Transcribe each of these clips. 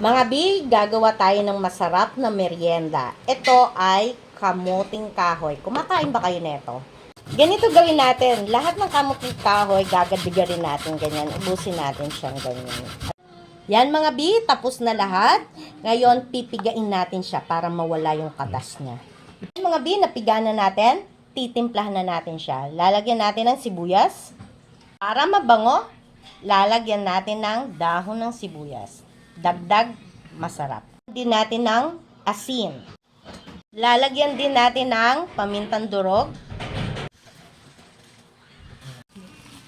Mga bi, gagawa tayo ng masarap na merienda. Ito ay kamuting kahoy. Kumakain ba kayo neto? Ganito gawin natin. Lahat ng kamuting kahoy, gagadigarin natin ganyan. Ubusin natin siyang ganyan. Yan mga bi, tapos na lahat. Ngayon, pipigain natin siya para mawala yung katas niya. Yan mga bi, napiga na natin. Titimplahan na natin siya. Lalagyan natin ng sibuyas. Para mabango, lalagyan natin ng dahon ng sibuyas. Dagdag, masarap. Din natin ng asin. Lalagyan din natin ng pamintang durog.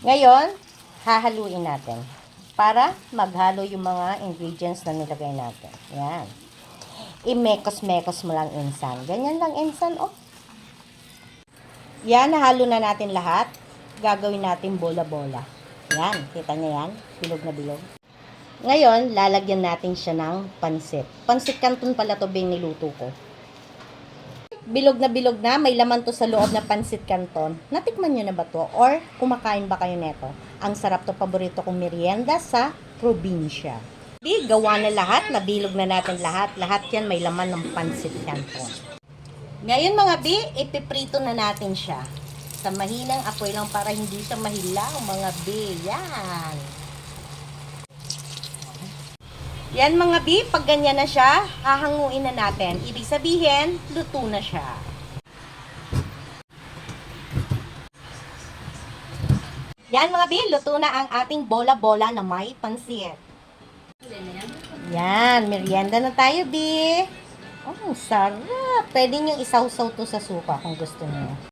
Ngayon, hahaluin natin para maghalo yung mga ingredients na nilagay natin. Yan. I-mekos-mekos mo lang insan. Ganyan lang insan, oh. Yan, nahalo na natin lahat. Gagawin natin bola-bola. Yan, kita niyo yan? Bilog na bilog. Ngayon, lalagyan natin siya ng pansit. Pansit canton pala to bing niluto ko. Bilog na, may laman to sa loob na pansit canton. Natikman nyo na ba to? Or kumakain ba kayo neto? Ang sarap to, paborito kong merienda sa probinsya. Di, gawa na lahat, nabilog na natin lahat. Lahat yan may laman ng pansit canton. Ngayon mga bi, ipiprito na natin siya. Sa mahinang apoy lang para hindi siya mahilaw mga bi. Yan. Yan mga bi, pag ganyan na siya, hahanguin na natin. Ibig sabihin, luto na siya. Yan mga bi, luto na ang ating bola-bola na may pansit. Yan, merienda na tayo bi. Oh, sarap. Pwede nyo isawsaw to sa suka kung gusto niyo.